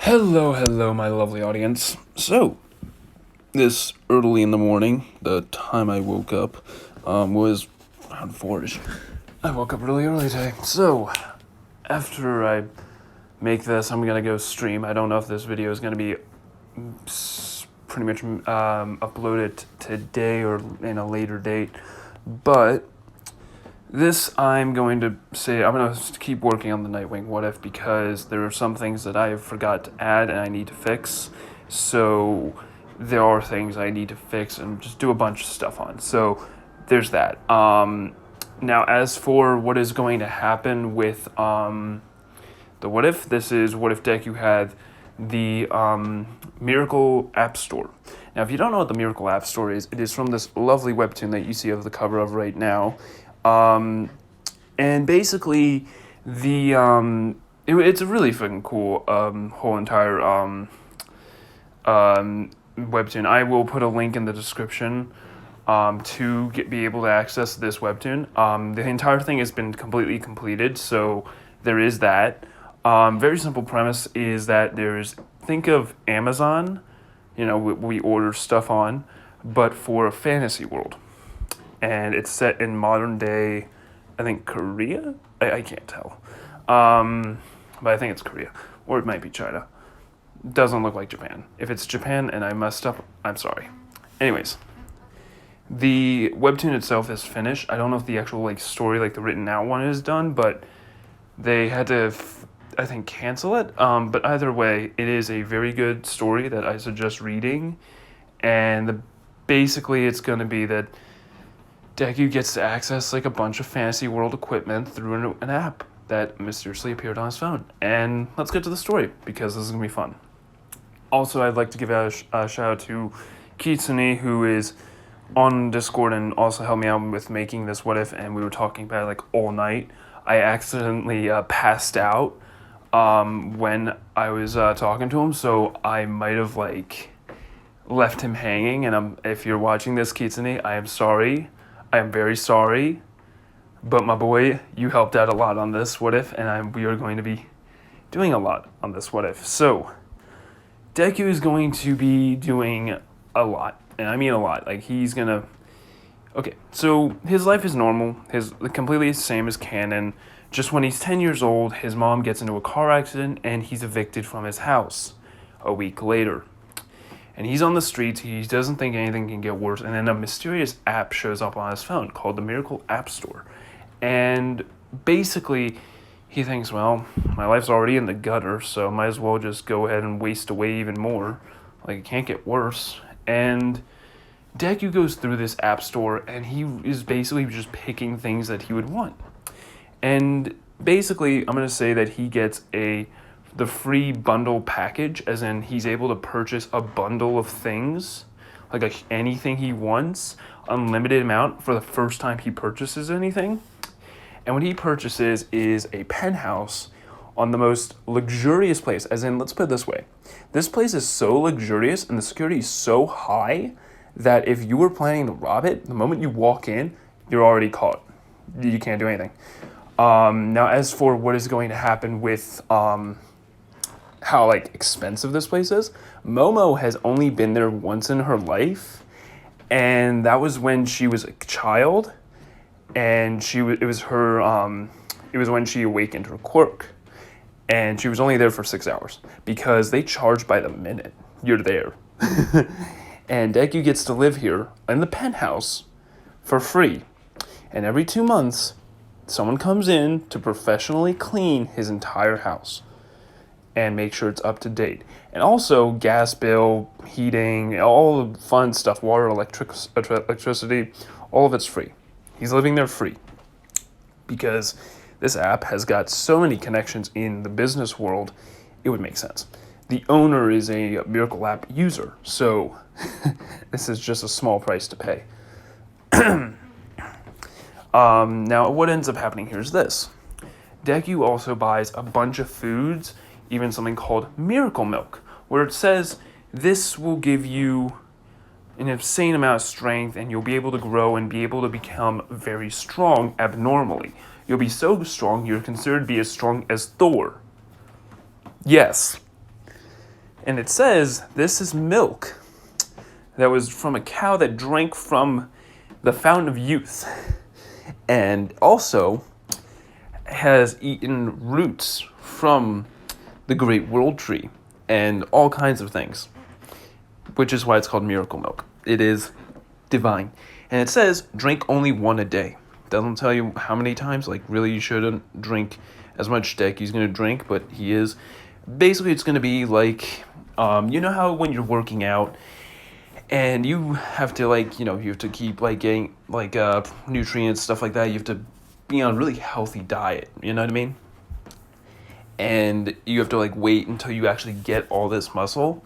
Hello, my lovely audience. So, this early in the morning, the time I woke up, was around 4ish. I woke up really early today. So, after I make this, I'm gonna go stream. I don't know if this video is gonna be pretty much uploaded today or in a later date, but this I'm going to say I'm going to keep working on the Nightwing What If because there are some things that I forgot to add and I need to fix. So there are things I need to fix and just do a bunch of stuff on. So there's that. Now as for what is going to happen with the What If, this is what if Deku had the Miracle App Store. Now if you don't know what the Miracle App Store is, it is from this lovely webtoon that you see of the cover of right now. And basically, it's a really fucking cool whole entire webtoon. I will put a link in the description to be able to access this webtoon. The entire thing has been completely completed, so there is that. Very simple premise is that think of Amazon, we order stuff on, but for a fantasy world. And it's set in modern day, I think Korea? I can't tell. But I think it's Korea. Or it might be China. Doesn't look like Japan. If it's Japan and I messed up, I'm sorry. Anyways, the webtoon itself is finished. I don't know if the actual story, the written out one is done, but they had to, I think, cancel it. But either way, it is a very good story that I suggest reading. And basically it's going to be that Deku gets to access a bunch of fantasy world equipment through an app that mysteriously appeared on his phone. And let's get to the story because this is going to be fun. Also, I'd like to give out a shout out to Kitsune, who is on Discord and also helped me out with making this What If, and we were talking about it all night. I accidentally passed out when I was talking to him, so I might have left him hanging. And if you're watching this, Kitsune, I am sorry. I am very sorry, but my boy, you helped out a lot on this What If, and we are going to be doing a lot on this What If. So, Deku is going to be doing a lot, and I mean a lot. He's gonna... Okay, so his life is normal. His completely the same as canon. Just when he's 10 years old, his mom gets into a car accident, and he's evicted from his house a week later. And he's on the streets, he doesn't think anything can get worse, and then a mysterious app shows up on his phone called the Miracle App Store. And basically, he thinks, well, my life's already in the gutter, so might as well just go ahead and waste away even more. It can't get worse. And Deku goes through this app store, and he is basically just picking things that he would want. And basically, I'm going to say that he gets the free bundle package, as in he's able to purchase a bundle of things, anything he wants, unlimited amount for the first time he purchases anything. And what he purchases is a penthouse on the most luxurious place, as in, let's put it this way. This place is so luxurious and the security is so high that if you were planning to rob it, the moment you walk in, you're already caught. You can't do anything. Now, as for what is going to happen with how expensive this place is, Momo has only been there once in her life, and that was when she was a child, and it was when she awakened her quirk, and she was only there for 6 hours because they charge by the minute you're there. And Deku gets to live here in the penthouse for free, and every 2 months someone comes in to professionally clean his entire house and make sure it's up to date. And also gas bill, heating, all the fun stuff, water, electricity, all of it's free. He's living there free because this app has got so many connections in the business world, it would make sense. The owner is a Miracle App user, so this is just a small price to pay. Now, what ends up happening here is this. Deku also buys a bunch of foods, even something called Miracle Milk, where it says this will give you an insane amount of strength and you'll be able to grow and be able to become very strong abnormally. You'll be so strong you're considered to be as strong as Thor. Yes. And it says this is milk that was from a cow that drank from the fountain of youth. And also has eaten roots from the great world tree and all kinds of things, which is why it's called miracle milk. It is divine. And it says drink only one a day. Doesn't tell you how many times. Like, really, you shouldn't drink as much Deku's going to drink, but he is. Basically, it's going to be like, you know how when you're working out and you have to, like, you have to keep, like, getting, like, nutrients, stuff like that. You have to be on a really healthy diet, you know what I mean? And you have to, like, wait until you actually get all this muscle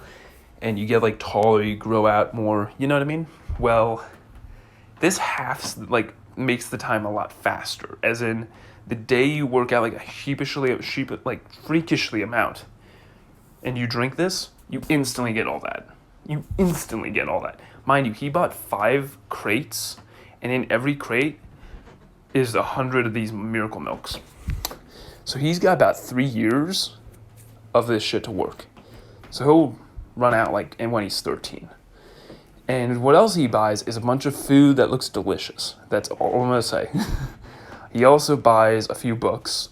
and you get, like, taller, you grow out more, you know what I mean? Well, this makes the time a lot faster, as in the day you work out like a freakishly amount and you drink this, you instantly get all that. Mind you, he bought 5 crates, and in every crate is 100 of these miracle milks. So he's got about 3 years of this shit to work. So he'll run out and when he's 13. And what else he buys is a bunch of food that looks delicious. That's all I'm gonna say. He also buys a few books,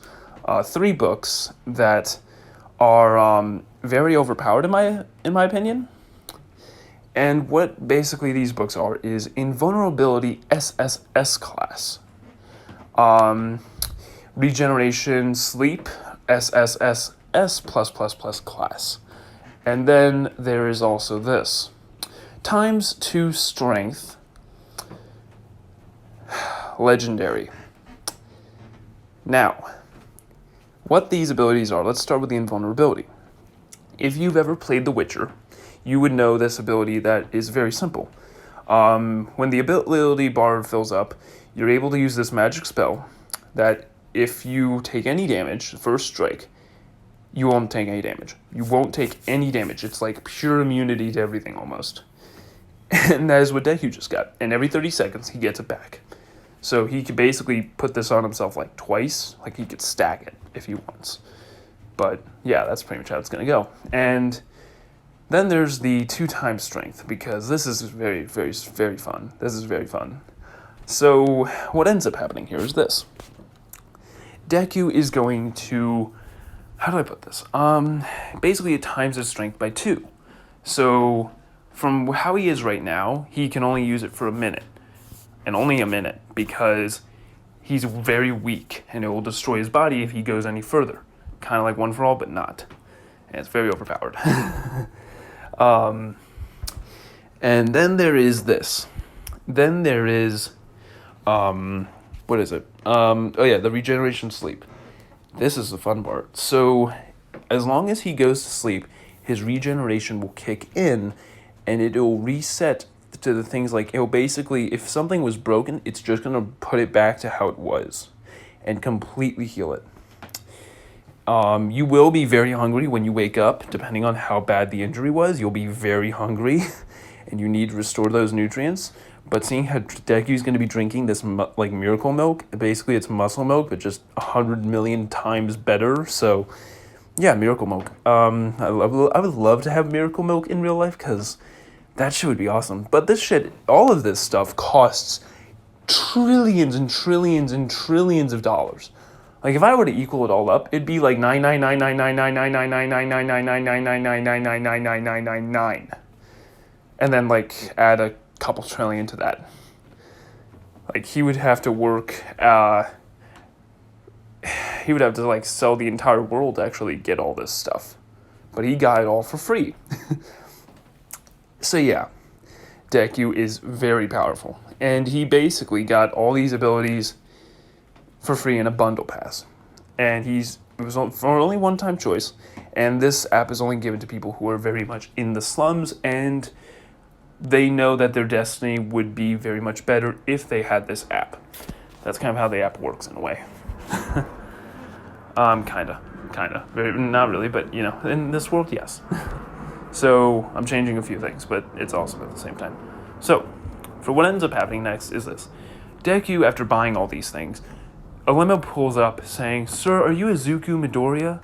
3 books that are very overpowered in my opinion. And what basically these books are is Invulnerability SSS class, Regeneration Sleep SSSS++ class, and then there is also this ×2 Strength Legendary. Now, what these abilities are, let's start with the Invulnerability. If you've ever played The Witcher, you would know this ability that is very simple. When the ability bar fills up, you're able to use this magic spell that if you take any damage, first strike, you won't take any damage. You won't take any damage. It's like pure immunity to everything almost. And that is what Deku just got. And every 30 seconds, he gets it back. So he could basically put this on himself like twice. Like, he could stack it if he wants. But yeah, that's pretty much how it's going to go. And then there's the 2 times Strength, because this is very, very, very fun. This is very fun. So what ends up happening here is this. Deku is going to, how do I put this? Basically it times his strength by 2. So from how he is right now, he can only use it for a minute. And only a minute, because he's very weak, and it will destroy his body if he goes any further. Kind of like One for All, but not. And it's very overpowered. And then there is this. Then there is, what is it? The Regeneration Sleep. This is the fun part. So, as long as he goes to sleep, his regeneration will kick in, and it will reset to the things like, it'll basically, if something was broken, it's just going to put it back to how it was, and completely heal it. You will be very hungry when you wake up, depending on how bad the injury was. You'll be very hungry, and you need to restore those nutrients. But seeing how Deku's going to be drinking this miracle milk, basically it's muscle milk, but just 100 million times better. So, yeah, miracle milk. I would love to have miracle milk in real life, because that shit would be awesome. But this shit, all of this stuff costs trillions and trillions and trillions of dollars. Like, if I were to equal it all up, it'd be like 999999999999999999999, and then like add a couple trillion to that. Like, he would have to work. He would have to like sell the entire world to actually get all this stuff, but he got it all for free. So yeah, Deku is very powerful, and he basically got all these abilities for free in a bundle pass, and it was for only one-time choice, and this app is only given to people who are very much in the slums, and they know that their destiny would be very much better if they had this app. That's kind of how the app works in a way. Kinda. Not really, but in this world, yes. So I'm changing a few things, but it's awesome at the same time. So, for what ends up happening next is this. Deku, after buying all these things, a limo pulls up saying, "Sir, are you Izuku Midoriya?"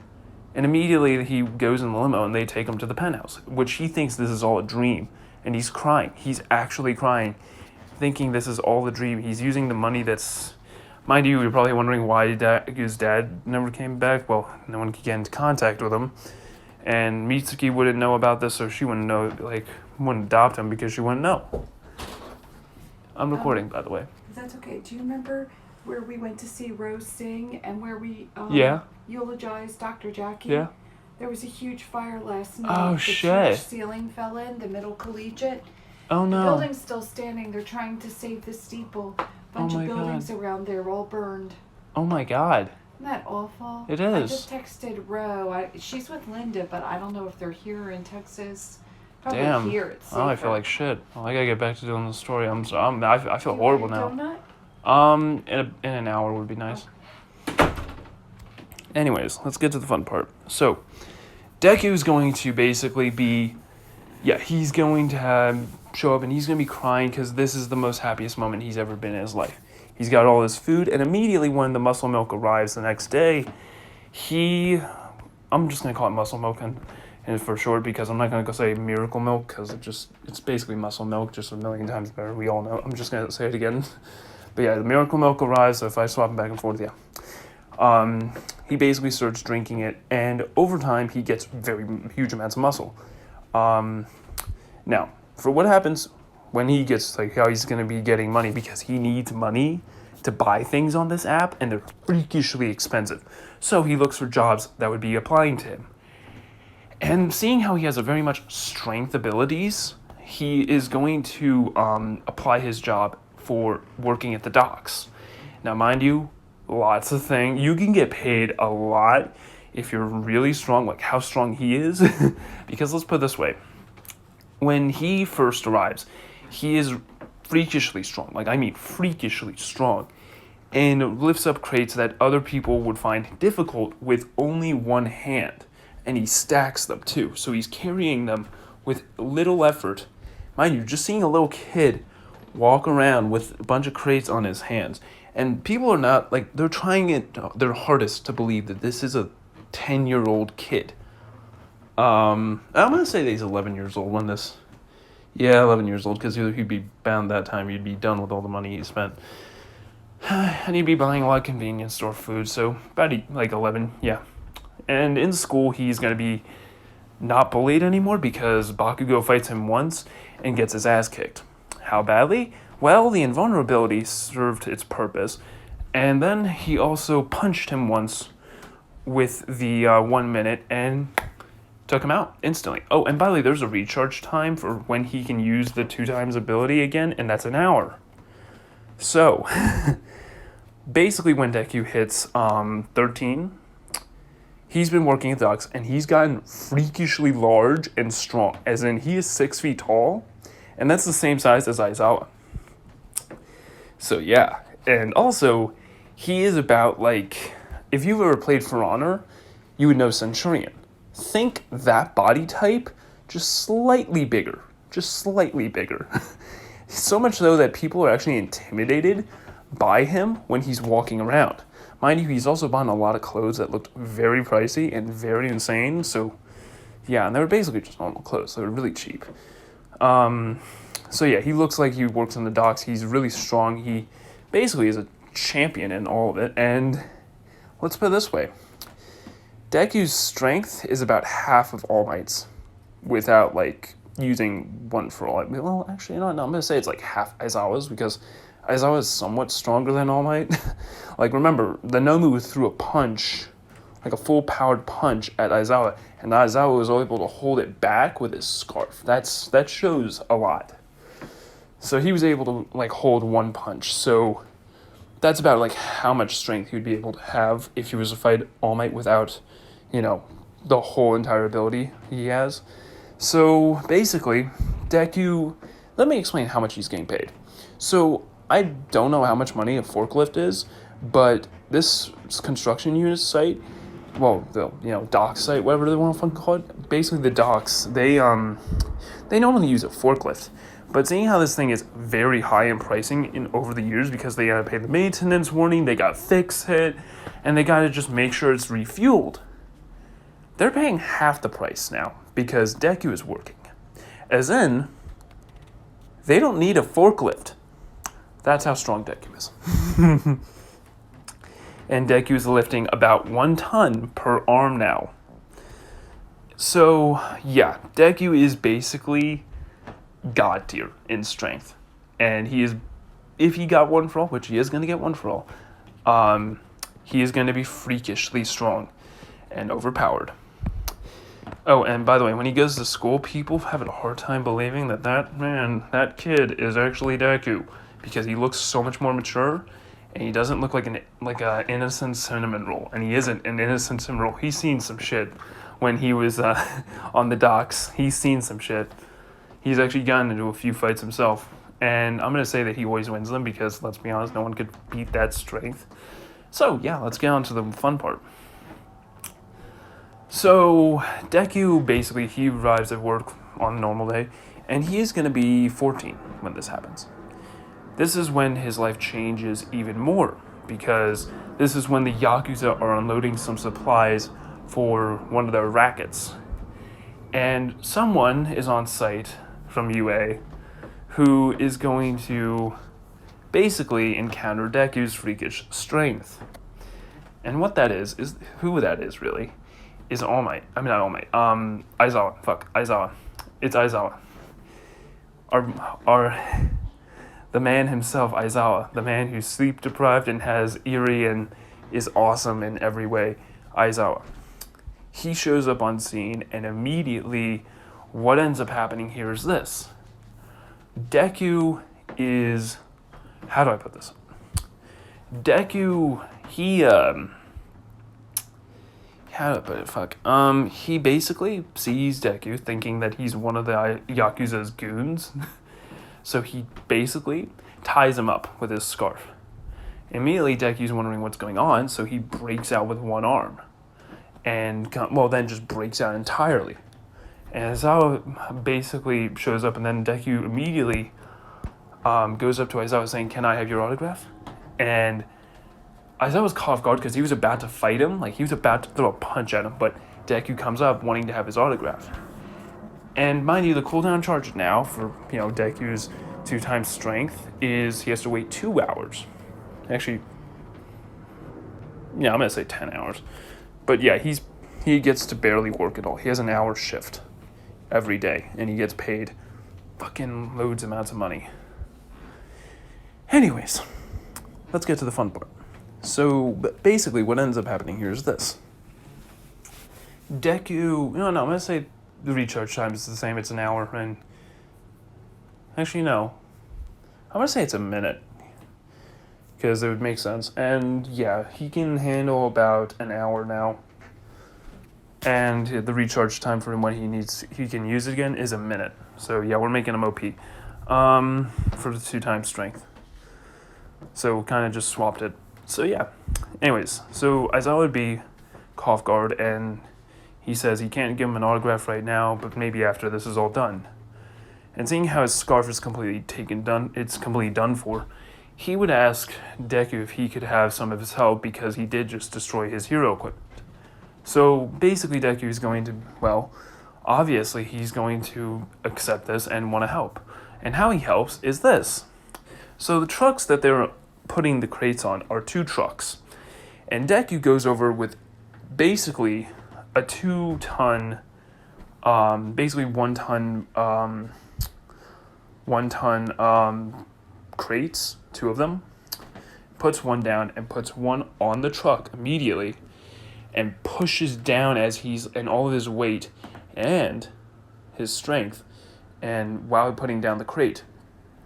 And immediately he goes in the limo and they take him to the penthouse, which he thinks this is all a dream. And he's crying. He's actually crying, thinking this is all a dream. He's using the money that's... Mind you, you're probably wondering why his dad never came back. Well, no one could get into contact with him. And Mitsuki wouldn't know about this, so she wouldn't know, wouldn't adopt him because she wouldn't know. I'm recording, by the way. That's okay. Do you remember where we went to see Rose sing and where we eulogized Dr. Jackie? Yeah. There was a huge fire last night. Oh, the shit. church ceiling fell in, the middle collegiate. Oh, no. The building's still standing. They're trying to save the steeple. Bunch of buildings around there all burned. Oh, my God. Isn't that awful? It is. I just texted Ro. She's with Linda, but I don't know if they're here in Texas. Probably Damn. here. It's safer. Oh, I feel like shit. Well, I gotta get back to doing the story. I feel horrible now. Donut? In an hour would be nice. Anyways, let's get to the fun part. So, Deku's going to basically be, he's going to show up and he's going to be crying because this is the most happiest moment he's ever been in his life. He's got all his food, and immediately when the muscle milk arrives the next day, I'm just going to call it muscle milk and for short, because I'm not going to go say miracle milk, because it's basically muscle milk, just a million times better. We all know. I'm just going to say it again. But yeah, the miracle milk arrives, so if I swap them back and forth, he basically starts drinking it, and over time, he gets very huge amounts of muscle. Now, for what happens when he gets, how he's going to be getting money, because he needs money to buy things on this app, and they're freakishly expensive. So he looks for jobs that would be applying to him. And seeing how he has a very much strength abilities, he is going to apply his job for working at the docks. Now, mind you, lots of things. You can get paid a lot if you're really strong, like how strong he is. Because let's put it this way. When he first arrives, he is freakishly strong. Freakishly strong. And lifts up crates that other people would find difficult with only one hand. And he stacks them too. So he's carrying them with little effort. Mind you, just seeing a little kid walk around with a bunch of crates on his hands. And people are not, they're trying their hardest to believe that this is a 10-year-old kid. I'm going to say that he's 11 years old when this... Yeah, 11 years old, because he'd be bound that time. He'd be done with all the money he spent. And he'd be buying a lot of convenience store food, so about 11, yeah. And in school, he's going to be not bullied anymore because Bakugo fights him once and gets his ass kicked. How badly? Well, the invulnerability served its purpose. And then he also punched him once with the 1 minute and took him out instantly. Oh, and by the way, there's a recharge time for when he can use the 2 times ability again, and that's an hour. So, basically when Deku hits 13... he's been working at the docks, and he's gotten freakishly large and strong. As in, he is 6 feet tall, and that's the same size as Aizawa. So, yeah. And also, he is about, if you've ever played For Honor, you would know Centurion. Think that body type, just slightly bigger. Just slightly bigger. So much so that people are actually intimidated by him when he's walking around. Mind you, he's also bought a lot of clothes that looked very pricey and very insane. So, yeah, and they were basically just normal clothes. They were really cheap. So, yeah, he looks like he works in the docks. He's really strong. He basically is a champion in all of it. And let's put it this way. Deku's strength is about half of All Might's without, using one for all. Well, actually, no, I'm going to say it's half Aizawa's because Aizawa is somewhat stronger than All Might. Remember, the Nomu threw a punch, a full-powered punch at Aizawa, and Aizawa was able to hold it back with his scarf. That shows a lot. So he was able to, hold one punch. So that's about, how much strength he would be able to have if he was to fight All Might without, the whole entire ability he has. So, basically, Deku... Let me explain how much he's getting paid. So, I don't know how much money a forklift is, but this construction unit site, well, the dock site, whatever they want to call it, basically the docks, they normally use a forklift. But seeing how this thing is very high in pricing over the years because they gotta pay the maintenance warning, they gotta fix it, and they gotta just make sure it's refueled. they're paying half the price now because Deku is working. As in, they don't need a forklift. That's how strong Deku is. And Deku is lifting about 1 ton per arm now. So, yeah, Deku is basically God tier in strength. And he is, if he got one for all, which he is going to get one for all, he is going to be freakishly strong and overpowered. Oh, and by the way, when he goes to school, people have a hard time believing that kid is actually Deku, because he looks so much more mature, and he doesn't look like an innocent cinnamon roll. And he isn't an innocent cinnamon roll. He's seen some shit when he was on the docks. He's seen some shit. He's actually gotten into a few fights himself. And I'm going to say that he always wins them because, let's be honest, no one could beat that strength. So, yeah, let's get on to the fun part. So, Deku, basically, he arrives at work on a normal day, and he is going to be 14 when this happens. This is when his life changes even more, because this is when the Yakuza are unloading some supplies for one of their rackets. And someone is on site from UA who is going to basically encounter Deku's freakish strength. And what that is who that is really, is All Might. I mean, not All Might. Aizawa. It's Aizawa. The man himself, Aizawa. The man who's sleep deprived and has Eri and is awesome in every way. Aizawa. He shows up on scene, and immediately what ends up happening here is this. Deku is... How do I put this? Deku, how do I put it? He basically sees Deku thinking that he's one of the Yakuza's goons. So he basically ties him up with his scarf. Immediately, Deku's wondering what's going on, so he breaks out with one arm. And, then just breaks out entirely. And Aizawa basically shows up, and then Deku immediately goes up to Aizawa saying, "Can I have your autograph?" And Aizawa was caught off guard because he was about to fight him. Like, he was about to throw a punch at him, but Deku comes up wanting to have his autograph. And mind you, the cooldown charge now for, Deku's 2x strength is he has to wait 2 hours. Actually, I'm going to say 10 hours. But yeah, he gets to barely work at all. He has an hour shift every day, and he gets paid fucking loads amounts of money. Anyways, let's get to the fun part. So, basically, what ends up happening here is this. Deku... No, I'm going to say the recharge time is the same. It's an hour, and... Actually, no. I'm going to say it's a minute. Because it would make sense. And, yeah, he can handle about an hour now. And the recharge time for him when he can use it again is a minute. So, yeah, we're making him OP. For the 2x strength. So, kind of just swapped it. So, yeah. Anyways, so Aizawa would be caught off guard, and he says he can't give him an autograph right now, but maybe after this is all done. And seeing how his scarf is completely done for, he would ask Deku if he could have some of his help because he did just destroy his hero equipment. So, basically, Deku is going to, obviously, he's going to accept this and want to help. And how he helps is this. So, the trucks that they're putting the crates on are 2 trucks. And Deku goes over with basically a 2-ton, basically 1 ton crates, 2 of them, puts one down and puts one on the truck immediately and pushes down and all of his weight and his strength, and while putting down the crate,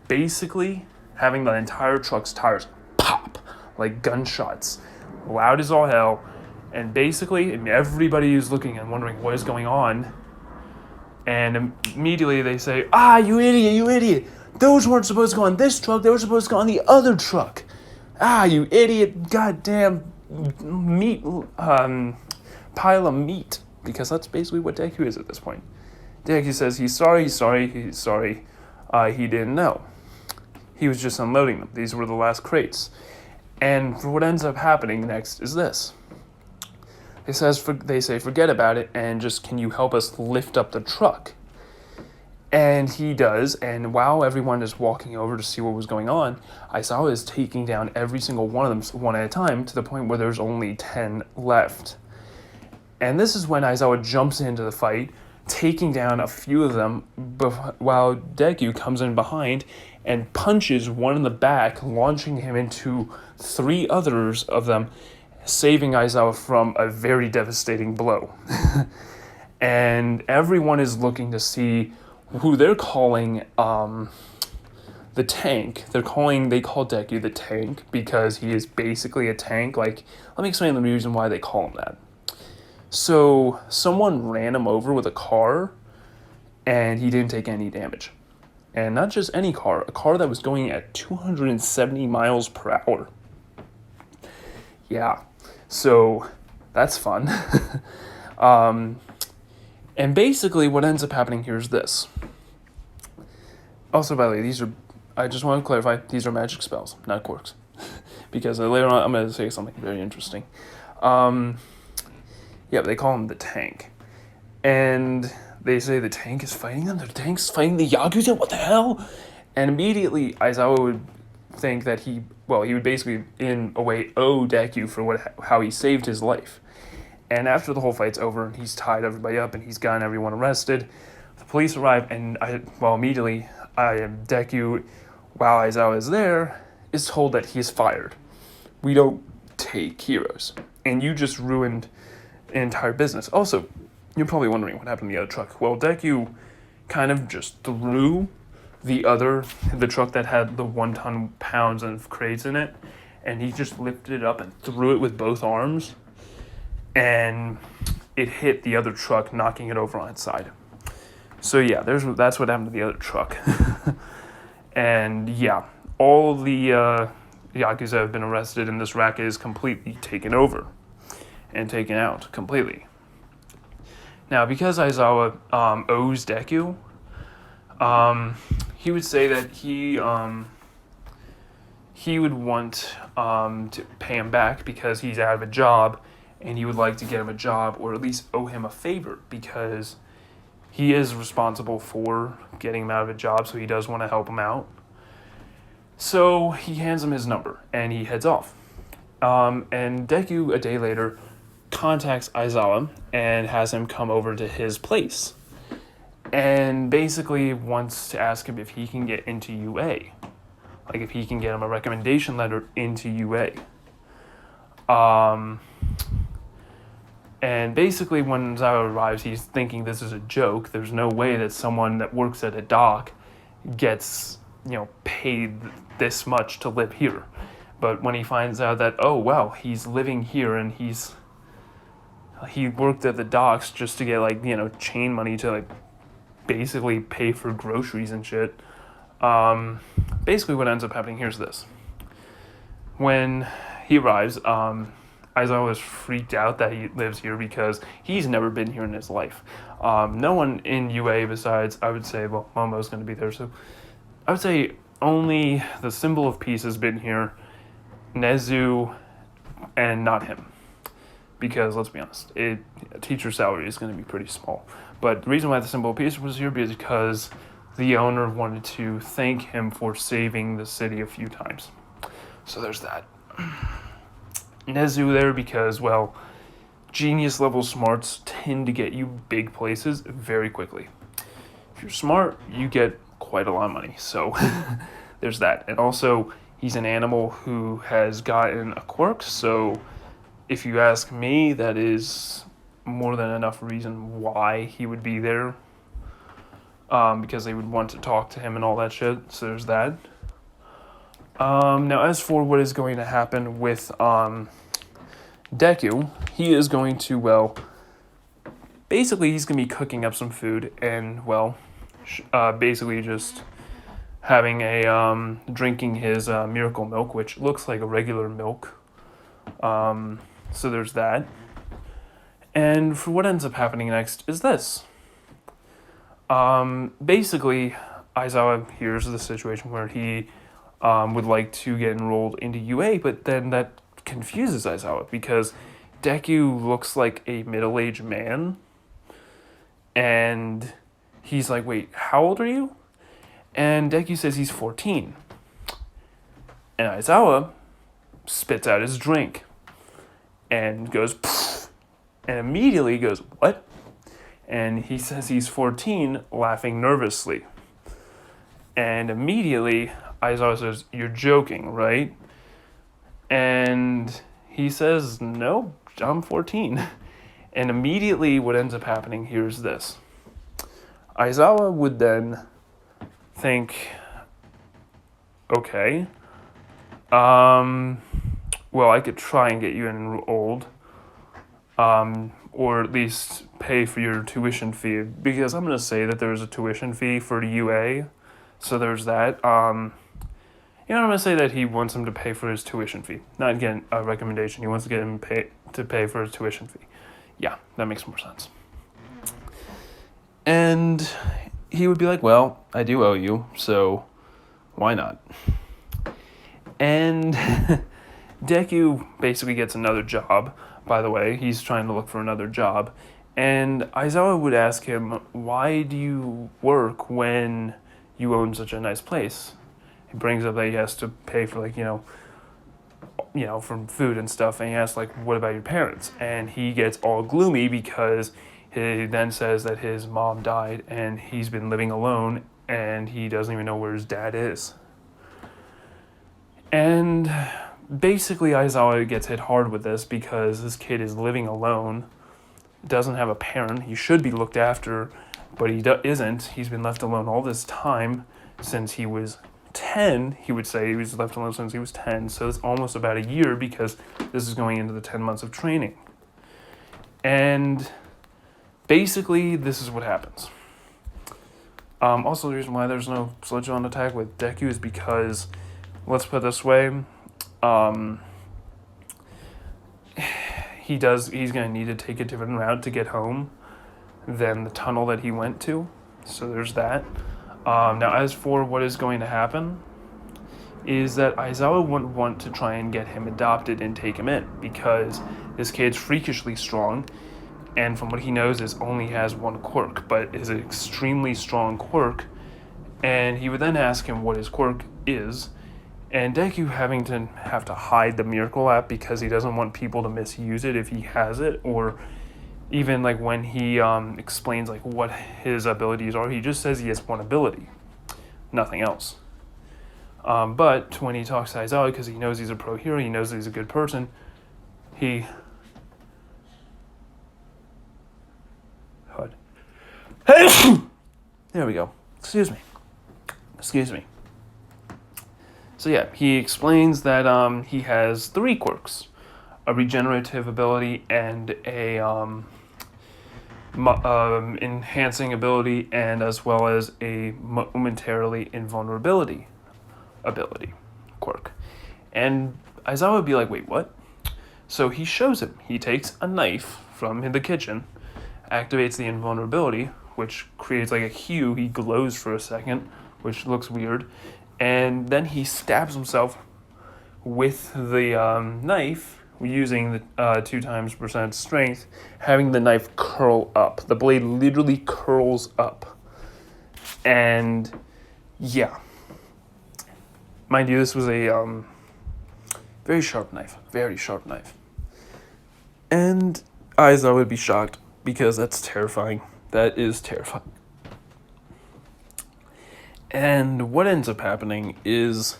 basically having the entire truck's tires pop like gunshots, loud as all hell, and basically everybody is looking and wondering what is going on, and immediately they say, you idiot, those weren't supposed to go on this truck, they were supposed to go on the other truck. You idiot, goddamn meat, pile of meat, because that's basically what Deku is at this point. Deku says he's sorry, he didn't know. He was just unloading them. These were the last crates. And what ends up happening next is this. They say, forget about it, and just, can you help us lift up the truck? And he does, and while everyone is walking over to see what was going on, Aizawa is taking down every single one of them one at a time, to the point where there's only 10 left. And this is when Aizawa jumps into the fight, taking down a few of them, while Deku comes in behind and punches one in the back, launching him into 3 others of them, saving Aizawa from a very devastating blow. And everyone is looking to see who they're calling the tank. They call Deku the tank because he is basically a tank. Like, let me explain the reason why they call him that. So someone ran him over with a car, and he didn't take any damage. And not just any car, a car that was going at 270 miles per hour. Yeah, so that's fun. And basically what ends up happening here is this. Also, by the way, I just want to clarify, these are magic spells, not quirks. Because later on I'm going to say something very interesting. Yeah, they call him the tank. And they say the tank is fighting them? The tank's fighting the Yakuza? What the hell? And immediately Aizawa would think that he would basically, in a way, owe Deku for how he saved his life. And after the whole fight's over, he's tied everybody up and he's gotten everyone arrested. The police arrive, and immediately Deku, while Aizawa is there, is told that he is fired. We don't take heroes. And you just ruined the entire business. Also, you're probably wondering what happened to the other truck. Well, Deku kind of just threw the truck that had the 1 ton pounds of crates in it, and he just lifted it up and threw it with both arms, and it hit the other truck, knocking it over on its side. So yeah, that's what happened to the other truck. And yeah, all the Yakuza have been arrested, and this racket is completely taken over and taken out completely. Now, because Aizawa owes Deku, he would say that he would want to pay him back because he's out of a job, and he would like to get him a job, or at least owe him a favor, because he is responsible for getting him out of a job, so he does want to help him out. So he hands him his number, and he heads off. And Deku, a day later, contacts Aizawa and has him come over to his place, and basically wants to ask him if he can get into UA. Like, if he can get him a recommendation letter into UA. And basically when Aizawa arrives, he's thinking this is a joke. There's no way that someone that works at a dock gets, paid this much to live here. But when he finds out that, oh wow, he's living here and he worked at the docks just to get chain money to basically pay for groceries and shit. Basically what ends up happening here is this. When he arrives, Aizawa is freaked out that he lives here because he's never been here in his life. No one in UA besides, I would say, Momo's going to be there, so I would say only the Symbol of Peace has been here, Nezu, and not him. Because, let's be honest, a teacher's salary is going to be pretty small. But the reason why the Symbol of Peace was here is because the owner wanted to thank him for saving the city a few times. So there's that. Nezu there because, genius level smarts tend to get you big places very quickly. If you're smart, you get quite a lot of money. So there's that. And also, he's an animal who has gotten a quirk, so if you ask me, that is more than enough reason why he would be there. Because they would want to talk to him and all that shit, so there's that. Now, as for what is going to happen with Deku, he is going to, basically he's going to be cooking up some food and, basically just having drinking his miracle milk, which looks like a regular milk. So there's that. And for what ends up happening next is this. Basically, Aizawa hears the situation where he would like to get enrolled into UA, but then that confuses Aizawa because Deku looks like a middle-aged man, and he's like, wait, how old are you? And Deku says he's 14. And Aizawa spits out his drink and goes, pfft, and immediately goes, what? And he says he's 14, laughing nervously. And immediately Aizawa says, you're joking, right? And he says, no, I'm 14. And immediately what ends up happening here is this. Aizawa would then think, okay, well, I could try and get you enrolled, or at least pay for your tuition fee, because I'm going to say that there's a tuition fee for UA, so there's that. I'm going to say that he wants him to pay for his tuition fee. Not again a recommendation. He wants to get him to pay for his tuition fee. Yeah, that makes more sense. And he would be like, well, I do owe you, so why not? And Deku basically gets another job, by the way. He's trying to look for another job. And Aizawa would ask him, why do you work when you own such a nice place? He brings up that he has to pay for, like, from food and stuff. And he asks, like, what about your parents? And he gets all gloomy because he then says that his mom died and he's been living alone and he doesn't even know where his dad is. And basically Aizawa gets hit hard with this because this kid is living alone, doesn't have a parent. He should be looked after, but he isn't. He's been left alone all this time since he was 10. He would say he was left alone since he was 10, so it's almost about a year because this is going into the 10 months of training. And basically, this is what happens. Also, the reason why there's no Sludge on attack with Deku is because, let's put it this way, he's going to need to take a different route to get home than the tunnel that he went to. So there's that. Now, as for what is going to happen, is that Aizawa wouldn't want to try and get him adopted and take him in because this kid's freakishly strong, and from what he knows is only has one quirk, but is an extremely strong quirk, and he would then ask him what his quirk is, and Deku have to hide the miracle app because he doesn't want people to misuse it if he has it, or even like when he explains like what his abilities are, he just says he has one ability, nothing else. But when he talks to Aizawa, because he knows he's a pro hero, he knows he's a good person, there we go. Excuse me. So yeah, he explains that he has 3 quirks: a regenerative ability and a enhancing ability, and as well as a momentarily invulnerability ability quirk. And Aizawa would be like, wait, what? So he shows him. He takes a knife from the kitchen, activates the invulnerability, which creates like a hue. He glows for a second, which looks weird. And then he stabs himself with the knife using the 2 times percent strength, having the knife curl up. The blade literally curls up. And yeah. Mind you, this was a very sharp knife. And Aizawa would be shocked because that's terrifying. That is terrifying. And what ends up happening is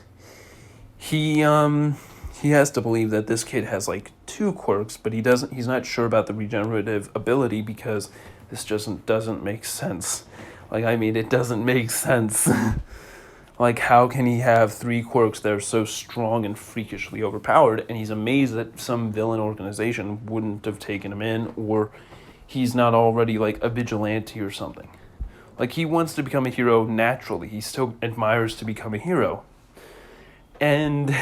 he has to believe that this kid has like 2 quirks, but he's not sure about the regenerative ability because this just doesn't make sense. It doesn't make sense. Like, how can he have 3 quirks that are so strong and freakishly overpowered, and he's amazed that some villain organization wouldn't have taken him in, or he's not already like a vigilante or something. Like, he wants to become a hero naturally. He still admires to become a hero. And,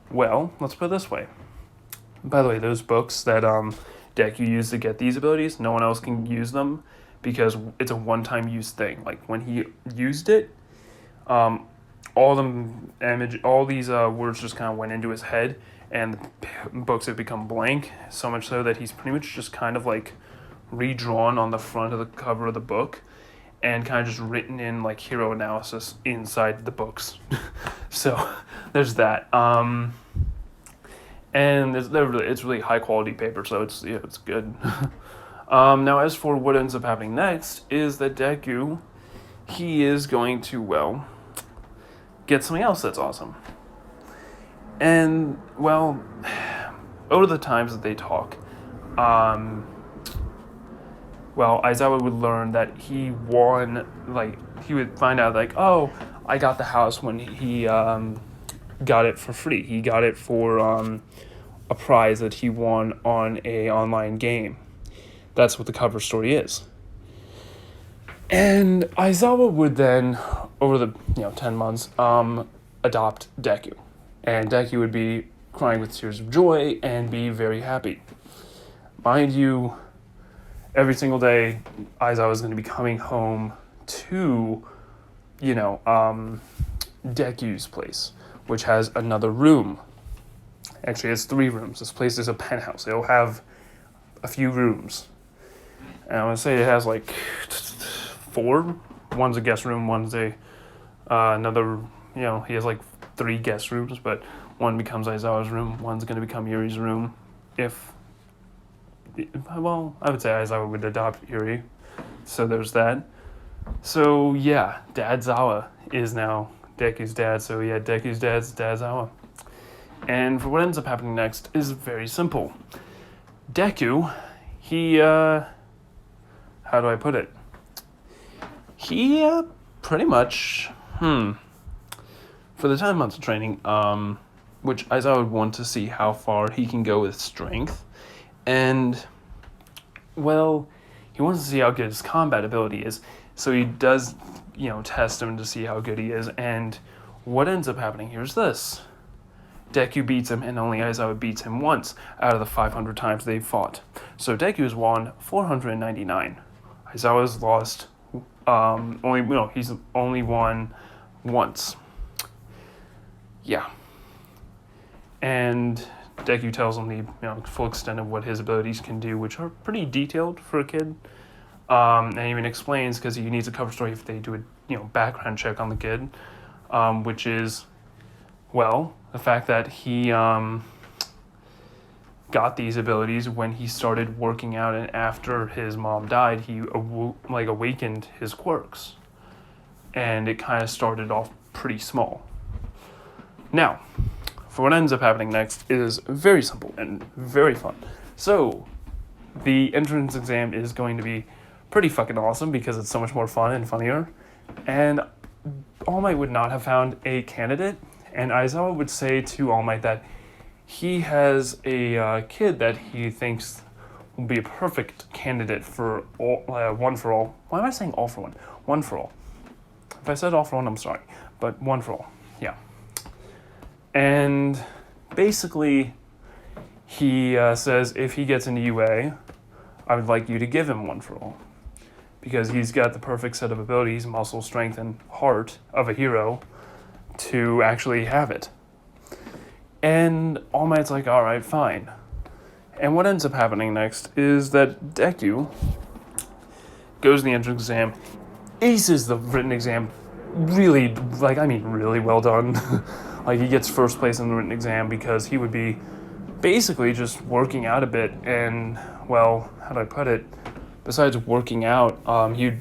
well, let's put it this way. By the way, those books that Deku used to get these abilities, no one else can use them because it's a one-time use thing. Like, when he used it, all these words just kind of went into his head, and the books have become blank, so much so that he's pretty much just kind of like redrawn on the front of the cover of the book and kind of just written in like hero analysis inside the books. So there's that. And it's really high quality paper, so it's good. Now as for what ends up happening next is that Deku, he is going to, well, get something else that's awesome. And, well, over the times that they talk, Aizawa would learn that he won, like, he would find out, like, oh, I got the house when he got it for free. He got it for a prize that he won on a online game. That's what the cover story is. And Aizawa would then, over the 10 months, adopt Deku. And Deku would be crying with tears of joy and be very happy. Mind you, every single day, Aizawa is going to be coming home to, Deku's place, which has another room. Actually, it's 3 rooms. This place is a penthouse. It'll have a few rooms. And I'm going to say it has like 4. One's a guest room, one's another, he has like 3 guest rooms, but one becomes Aizawa's room, one's going to become Yuri's room. I would say Aizawa would adopt Yuri. So there's that. So yeah, Dadzawa is now Deku's dad. So yeah, Deku's dad's Dadzawa. And for what ends up happening next is very simple. Deku, he, how do I put it? He, pretty much, for the 10 months of training, which Aizawa would want to see how far he can go with strength. And, well, he wants to see how good his combat ability is. So he does, test him to see how good he is. And what ends up happening here is this. Deku beats him, and only Aizawa beats him once out of the 500 times they've fought. So Deku's won 499. Aizawa's lost, he's only won once. Yeah. And Deku tells him the full extent of what his abilities can do, which are pretty detailed for a kid. And even explains, because he needs a cover story if they do a background check on the kid, which is, well, the fact that he got these abilities when he started working out, and after his mom died, he awakened his quirks, and it kind of started off pretty small. Now, for what ends up happening next is very simple and very fun. So, the entrance exam is going to be pretty fucking awesome because it's so much more fun and funnier. And All Might would not have found a candidate, and Aizawa would say to All Might that he has a kid that he thinks will be a perfect candidate for One for All. Why am I saying All for One? One for All. If I said All for One, I'm sorry, but One for All, yeah. And basically, he says if he gets into UA, I would like you to give him One for All, because he's got the perfect set of abilities, muscle, strength, and heart of a hero to actually have it. And All Might's like, all right, fine. And what ends up happening next is that Deku goes to the entrance exam, aces the written exam, really well done. He gets first place in the written exam because he would be basically just working out a bit, and, well, how do I put it? Besides working out, he'd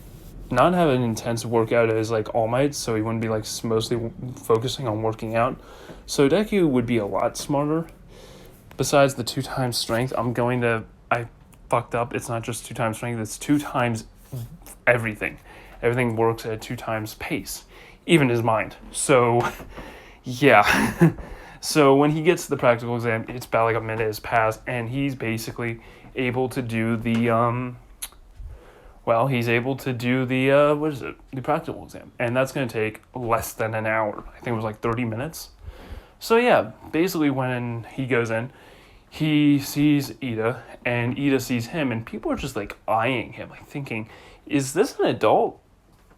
not have an intense workout as All Might, so he wouldn't be mostly focusing on working out. So Deku would be a lot smarter. Besides the 2 times strength, I fucked up. It's not just 2 times strength, it's 2 times everything. Everything works at 2 times pace, even his mind. So, yeah. So when he gets to the practical exam, it's about a minute has passed, and he's basically able to do the the practical exam. And that's going to take less than an hour. I think it was 30 minutes. So yeah, basically when he goes in, he sees Ida, and Ida sees him, and people are just eyeing him, thinking, is this an adult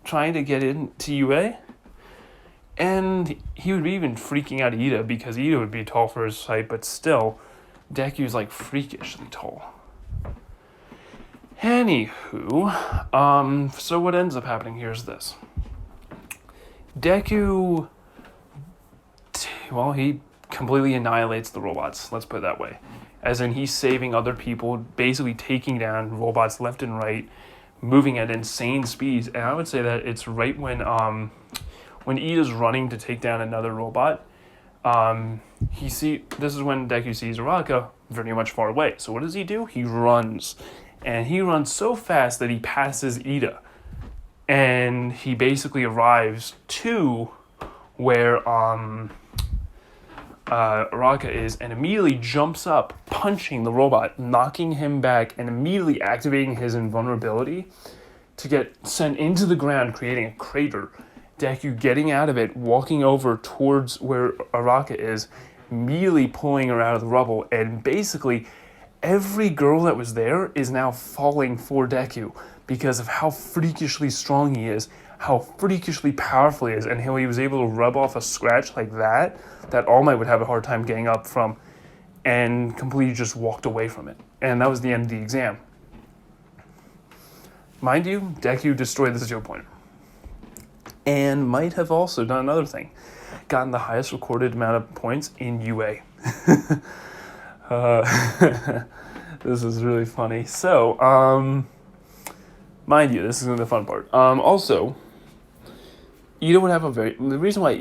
trying to get into UA? And he would be even freaking out Ida because Ida would be tall for his height, but still, Deku's like freakishly tall. Anywho, so what ends up happening here is this. Deku, he completely annihilates the robots, let's put it that way. As in, he's saving other people, basically taking down robots left and right, moving at insane speeds. And I would say that it's right when Ida's running to take down another robot, this is when Deku sees Araka very much far away. So what does he do? He runs. And he runs so fast that he passes Ida. And he basically arrives to where Araka is, and immediately jumps up, punching the robot, knocking him back, and immediately activating his invulnerability to get sent into the ground, creating a crater. Deku getting out of it, walking over towards where Araka is, immediately pulling her out of the rubble, and basically every girl that was there is now falling for Deku because of how freakishly strong he is, how freakishly powerful he is, and how he was able to rub off a scratch like that All Might would have a hard time getting up from, and completely just walked away from it. And that was the end of the exam. Mind you, Deku destroyed the Zero Pointer. And might have also done another thing. Gotten the highest recorded amount of points in UA. This is really funny. So, mind you, this is the fun part. Also, Ida would have the reason why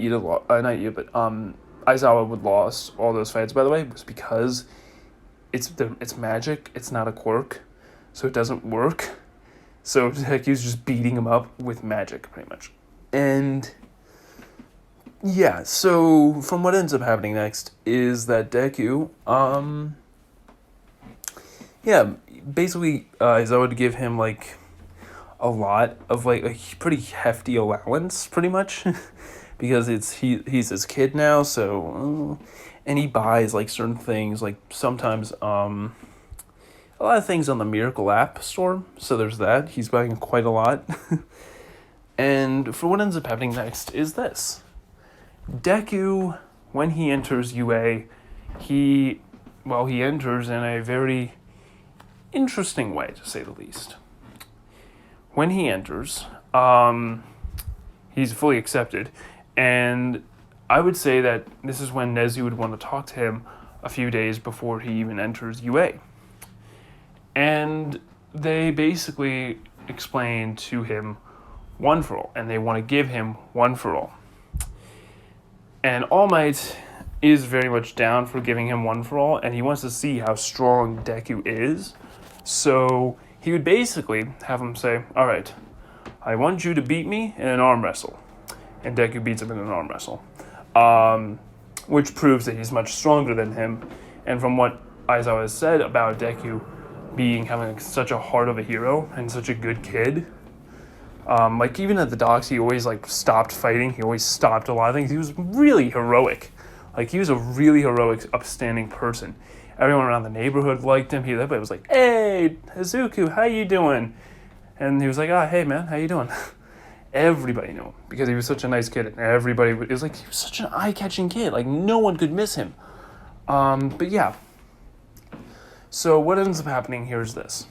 Aizawa would lost all those fights, by the way, was because it's magic, it's not a quirk, so it doesn't work. So Deku's just beating him up with magic, pretty much. And yeah, so from what ends up happening next is that Deku, basically Aizawa would give him like a lot of like a pretty hefty allowance, pretty much, because he's his kid now. So, and he buys like certain things, like sometimes a lot of things on the Miracle app store. So there's that. He's buying quite a lot. And for what ends up happening next is this. Deku, when he enters UA, he enters in a very interesting way, to say the least. When he enters, he's fully accepted, and I would say that this is when Nezu would want to talk to him a few days before he even enters UA. And they basically explain to him One for All, and they want to give him One for All. And All Might is very much down for giving him One for All, and he wants to see how strong Deku is. So he would basically have him say, all right, I want you to beat me in an arm wrestle. And Deku beats him in an arm wrestle, which proves that he's much stronger than him. And from what Aizawa has said about Deku having such a heart of a hero and such a good kid, like even at the docks, he always like stopped fighting. He always stopped a lot of things. He was really heroic. Like he was a really heroic, upstanding person. Everyone around the neighborhood liked him. Everybody was like, hey, Izuku, how you doing? And he was like, hey man, how you doing? Everybody knew him because he was such a nice kid. And it was like, he was such an eye-catching kid. Like no one could miss him. But yeah. So what ends up happening here is this.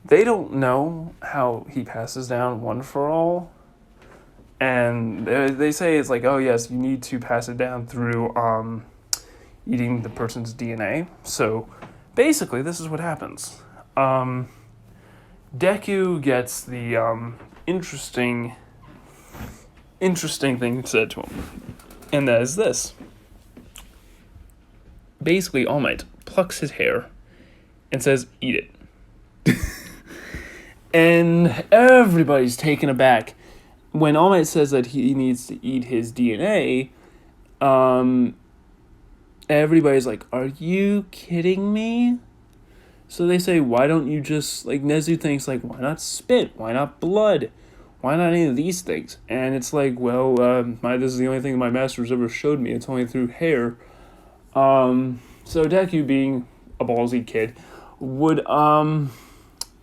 They don't know how he passes down One for All. And they say it's like, oh yes, you need to pass it down through eating the person's DNA. So basically this is what happens. Deku gets the interesting thing said to him. And that is this. Basically, All Might plucks his hair and says, eat it. And everybody's taken aback. When All Might says that he needs to eat his DNA, everybody's like, are you kidding me? So they say, why don't you just, like, Nezu thinks, like, why not spit? Why not blood? Why not any of these things? And it's like, well, this is the only thing my master's ever showed me. It's only through hair. So Deku, being a ballsy kid, would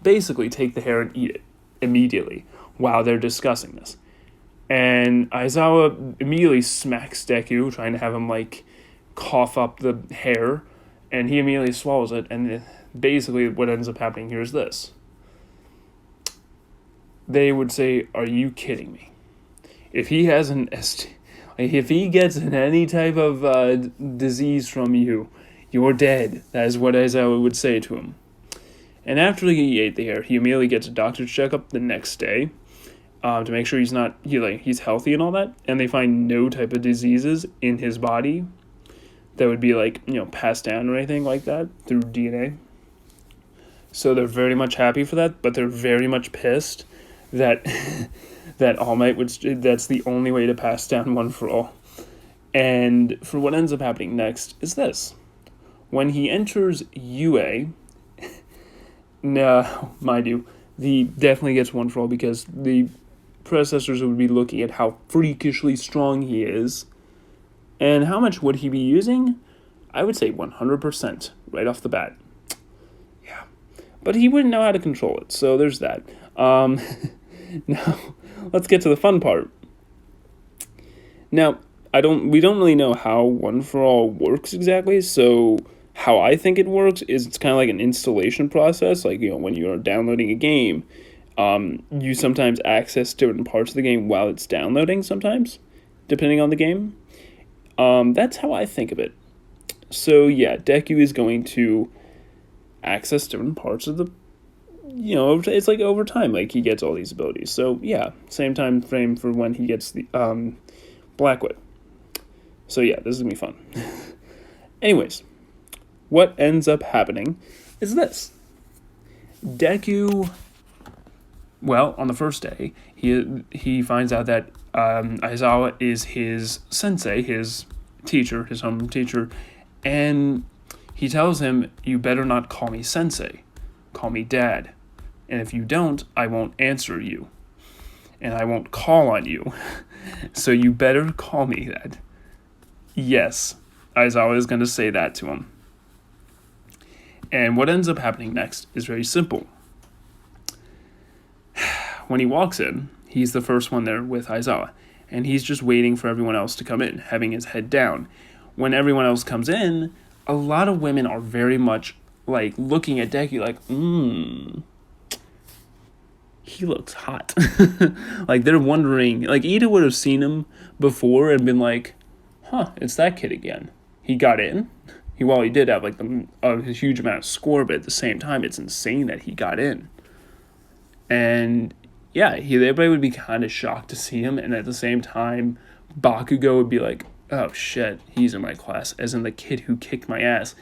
basically take the hair and eat it immediately while they're discussing this. And Aizawa immediately smacks Deku, trying to have him, like, cough up the hair, and he immediately swallows it, and basically what ends up happening here is this. They would say, "Are you kidding me? If he has if he gets any type of disease from you, you're dead." That is what Aizawa would say to him. And after he ate the hair, he immediately gets a doctor's checkup the next day, to make sure he's healthy and all that. And they find no type of diseases in his body that would be passed down or anything like that through DNA. So they're very much happy for that, but they're very much pissed that that All Might that's the only way to pass down One for All. And for what ends up happening next is this. When he enters UA, no, mind you, he definitely gets One for All because the predecessors would be looking at how freakishly strong he is. And how much would he be using? I would say 100% right off the bat. Yeah. But he wouldn't know how to control it, so there's that. Now, let's get to the fun part. Now, we don't really know how One for All works exactly, so how I think it works is it's kind of like an installation process. Like, when you're downloading a game, you sometimes access different parts of the game while it's downloading sometimes, depending on the game. That's how I think of it. So, yeah, Deku is going to access different parts of the, it's like over time, like he gets all these abilities. So, yeah, same time frame for when he gets the Blackwood. So, yeah, this is going to be fun. Anyways, what ends up happening is this. Deku, well, on the first day, he finds out that Aizawa is his sensei, his teacher, his home teacher, and he tells him, "You better not call me sensei, call me dad, and if you don't, I won't answer you, and I won't call on you, so you better call me that." Yes, Aizawa is going to say that to him. And what ends up happening next is very simple. When he walks in, he's the first one there with Aizawa, and he's just waiting for everyone else to come in, having his head down. When everyone else comes in, a lot of women are very much like looking at Deku like, he looks hot. Like they're wondering, like Ida would have seen him before and been like, it's that kid again. He got in. He did have like a huge amount of score, but at the same time, it's insane that he got in. And yeah, everybody would be kind of shocked to see him, and at the same time, Bakugo would be like, "Oh shit, he's in my class," as in the kid who kicked my ass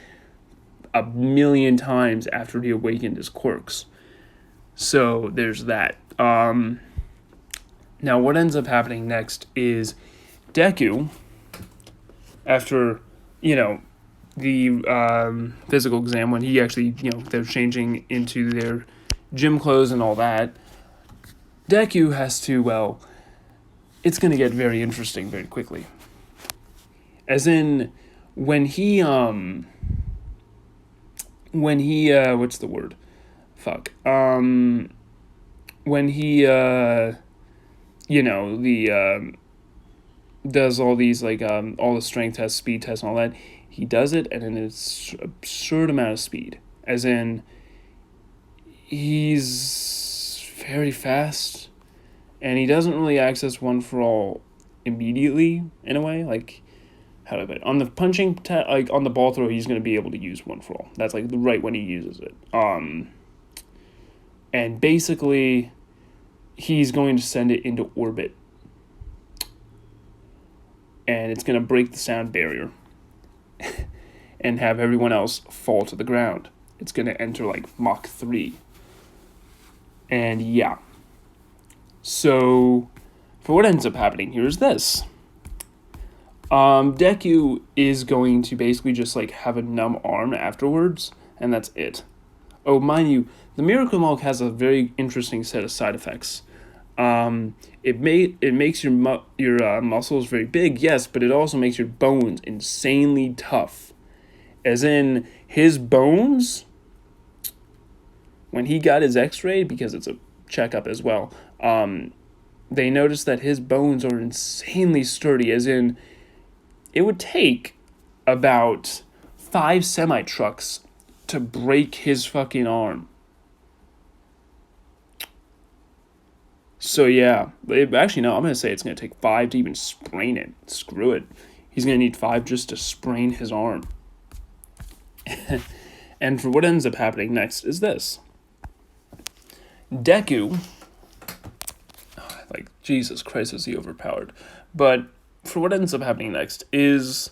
1,000,000 times after he awakened his quirks. So there's that. Now what ends up happening next is Deku, after, the physical exam, when he actually, they're changing into their gym clothes and all that, Deku has to, it's going to get very interesting very quickly. As in, when he, what's the word? When he, does all these, all the strength tests, speed tests, and all that, he does it at an absurd amount of speed. As in, he's very fast, and he doesn't really access One for All immediately, in a way. Like, how do I put it? On the punching, on the ball throw, he's going to be able to use One for All. That's, right when he uses it. And basically, he's going to send it into orbit. And it's going to break the sound barrier. And have everyone else fall to the ground. It's going to enter, Mach 3. And yeah. So, for what ends up happening here is this. Deku is going to basically just, have a numb arm afterwards, and that's it. Oh, mind you, the Miracle Milk has a very interesting set of side effects. It makes your muscles very big, yes, but it also makes your bones insanely tough. As in, his bones, when he got his x-ray, because it's a checkup as well, they notice that his bones are insanely sturdy, as in, it would take about 5 semi-trucks to break his fucking arm. So yeah, actually no, I'm going to say it's going to take 5 to even sprain it. Screw it. He's going to need 5 just to sprain his arm. And for what ends up happening next is this. Deku, like, Jesus Christ, is he overpowered. But for what ends up happening next is,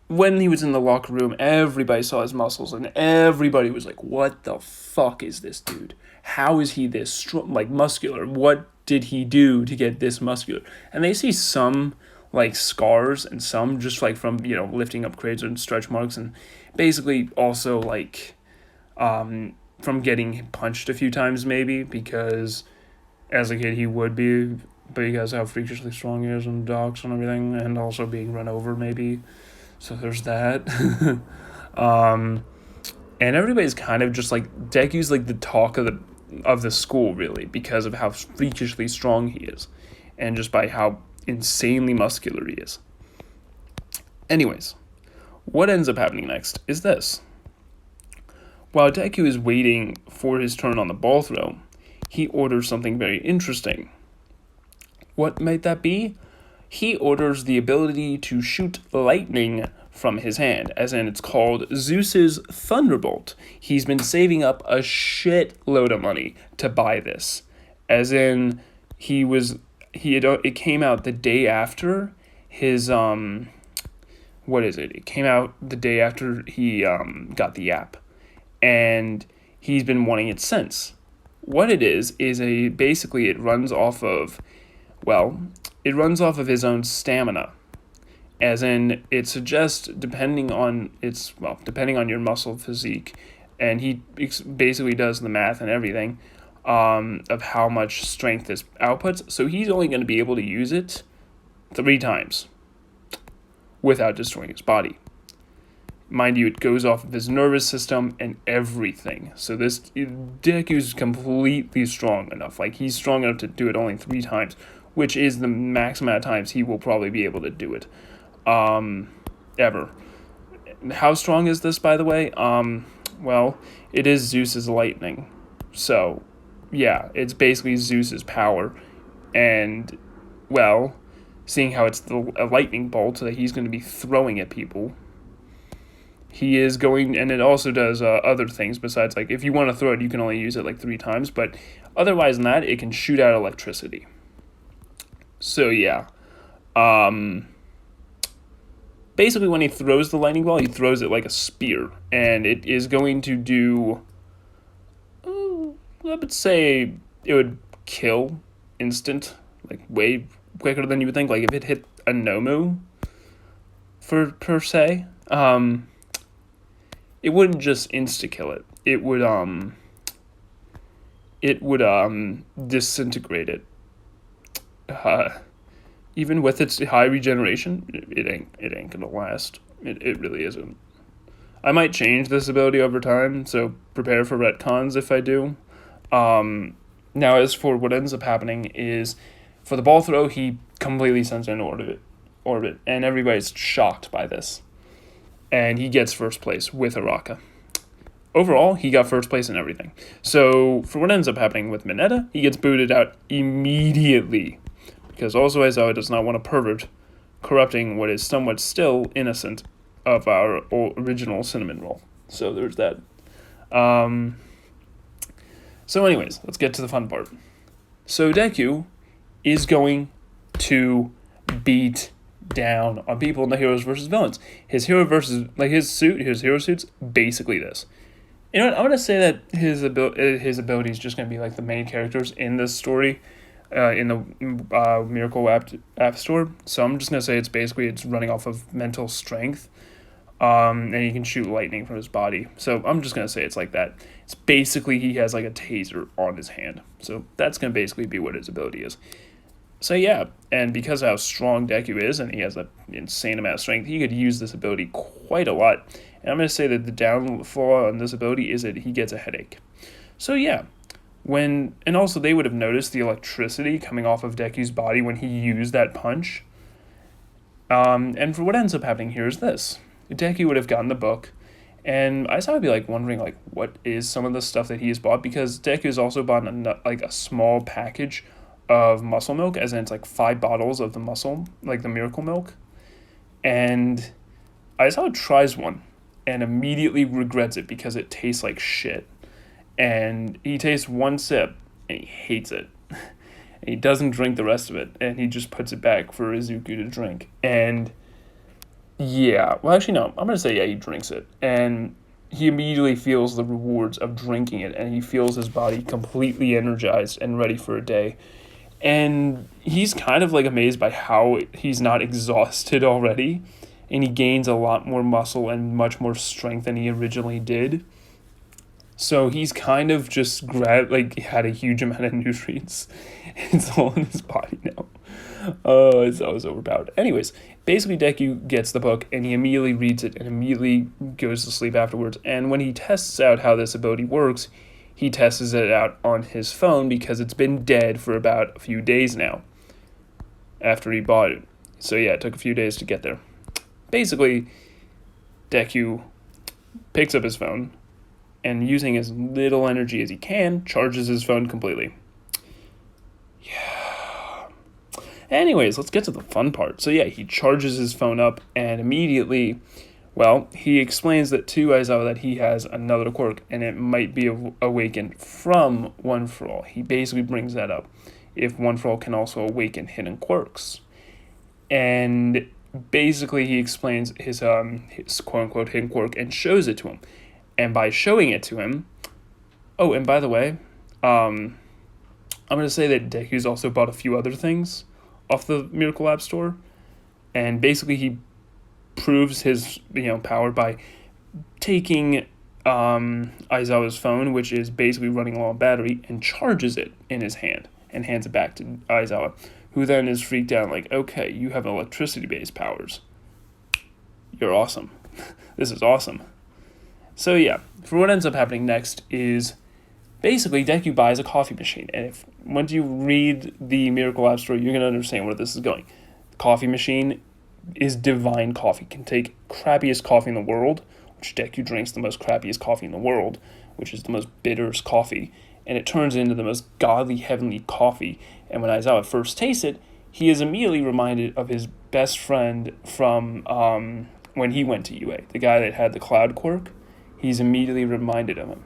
when he was in the locker room, everybody saw his muscles, and everybody was like, what the fuck is this dude? How is he this strong, like, muscular? What did he do to get this muscular? And they see some, like, scars, and some just, like, from, lifting up crates and stretch marks, and basically also, like, from getting punched a few times, maybe, because as a kid he would be, because how freakishly strong he is in docks and everything, and also being run over, maybe. So there's that. And everybody's kind of just like, Deku's like the talk of the school, really, because of how freakishly strong he is, and just by how insanely muscular he is. Anyways, what ends up happening next is this. While Deku is waiting for his turn on the ball throw, he orders something very interesting. What might that be? He orders the ability to shoot lightning from his hand, as in, it's called Zeus's Thunderbolt. He's been saving up a shitload of money to buy this, as in, it came out the day after his, it came out the day after he got the app, and he's been wanting it since. What it is basically it runs off of his own stamina. As in, it suggests, depending on your muscle physique, and he basically does the math and everything, of how much strength this outputs. So he's only going to be able to use it 3 times without destroying his body. Mind you, it goes off of his nervous system and everything. So Deku's completely strong enough. Like, he's strong enough to do it only 3 times, which is the max amount of times he will probably be able to do it. Ever. How strong is this, by the way? It is Zeus's lightning. So, yeah, it's basically Zeus's power. And, seeing how it's a lightning bolt that he's going to be throwing at people, he is going, and it also does other things besides, like, if you want to throw it, you can only use it, like, 3 times, but otherwise than that, it can shoot out electricity. So, yeah. Basically, when he throws the lightning ball, he throws it like a spear, and it is going to do, I would say it would kill instant, like, way quicker than you would think. Like, if it hit a Nomu, per se, it wouldn't just insta-kill it. It would disintegrate it. Even with its high regeneration, it ain't gonna last. It really isn't. I might change this ability over time, so prepare for retcons if I do. Now, as for what ends up happening is, for the ball throw, he completely sends it in orbit, and everybody's shocked by this. And he gets first place with Araka. Overall, he got first place in everything. So, for what ends up happening with Mineta, he gets booted out immediately, because also Aizawa does not want a pervert corrupting what is somewhat still innocent of our original cinnamon roll. So there's that. So anyways, let's get to the fun part. So Deku is going to beat down on people in the heroes versus villains. His hero suit's basically this. You know what? I'm going to say that his ability is just going to be like the main characters in this story. In the Miracle App Store. So I'm just going to say it's running off of mental strength. And he can shoot lightning from his body. So I'm just going to say it's like that. It's basically he has like a taser on his hand. So that's going to basically be what his ability is. So yeah, and because of how strong Deku is, and he has an insane amount of strength, he could use this ability quite a lot. And I'm going to say that the downfall on this ability is that he gets a headache. So yeah. and also they would have noticed the electricity coming off of Deku's body when he used that punch. And for what ends up happening here is this. Deku would have gotten the book, and Aizawa would be like wondering like what is some of the stuff that he has bought, because Deku has also bought a small package of muscle milk, as in it's like 5 bottles of the muscle, like the miracle milk. And Aizawa tries one and immediately regrets it because it tastes like shit. And he tastes one sip and he hates it. And he doesn't drink the rest of it, and he just puts it back for Izuku to drink. And yeah, well, actually, no, I'm going to say, yeah, he drinks it. And he immediately feels the rewards of drinking it, and he feels his body completely energized and ready for a day. And he's kind of like amazed by how he's not exhausted already, and he gains a lot more muscle and much more strength than he originally did. So he's kind of just had a huge amount of nutrients. It's all in his body now. Oh, it's always overpowered. Anyways, basically Deku gets the book and he immediately reads it and immediately goes to sleep afterwards. And when he tests out how this ability works, he tests it out on his phone because it's been dead for about a few days now after he bought it. So yeah, it took a few days to get there. Basically, Deku picks up his phone and, using as little energy as he can, charges his phone completely. Yeah. Anyways, let's get to the fun part. So yeah, he charges his phone up, and immediately, well, he explains that to Aizawa that he has another quirk, and it might be awakened from One For All. He basically brings that up. If One For All can also awaken hidden quirks. And basically he explains his quote-unquote hidden quirk and shows it to him. And by showing it to him... Oh, and by the way, I'm going to say that Deku's also bought a few other things off the Miracle App Store. And basically he proves his power by taking Aizawa's phone, which is basically running low on battery, and charges it in his hand and hands it back to Aizawa, who then is freaked out like, okay, you have electricity-based powers. You're awesome. This is awesome. So yeah, for what ends up happening next is basically Deku buys a coffee machine. And once you read the Miracle App Store, you're going to understand where this is going. The coffee machine is divine coffee. Can take crappiest coffee in the world, which Deku drinks the most crappiest coffee in the world, which is the most bitterest coffee, and it turns into the most godly, heavenly coffee. And when Aizawa first tastes it, he is immediately reminded of his best friend from when he went to UA, the guy that had the cloud quirk. He's immediately reminded of him,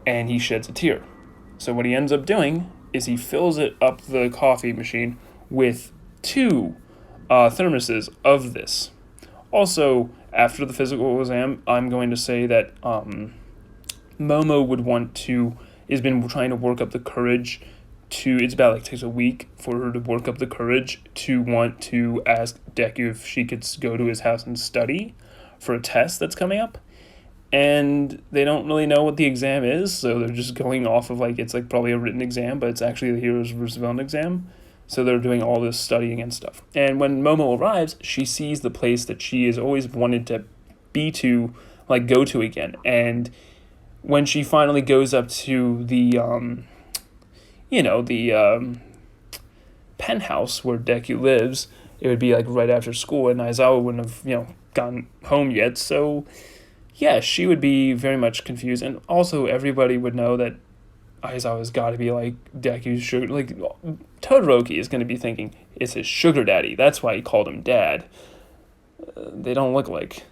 and he sheds a tear. So what he ends up doing is he fills it up the coffee machine with 2 thermoses of this. Also, after the physical exam, I'm going to say that Momo has been trying to work up the courage it's about takes a week for her to work up the courage to want to ask Deku if she could go to his house and study for a test that's coming up. And they don't really know what the exam is, so they're just going off of it's probably a written exam, but it's actually the Heroes vs. Villain exam. So they're doing all this studying and stuff. And when Momo arrives, she sees the place that she has always wanted to go to again. And when she finally goes up to the penthouse where Deku lives, it would be right after school, and Aizawa wouldn't have gone home yet. So yeah, she would be very much confused, and also everybody would know that Aizawa's got to be Deku's sugar. Todoroki is going to be thinking it's his sugar daddy. That's why he called him dad. They don't look like.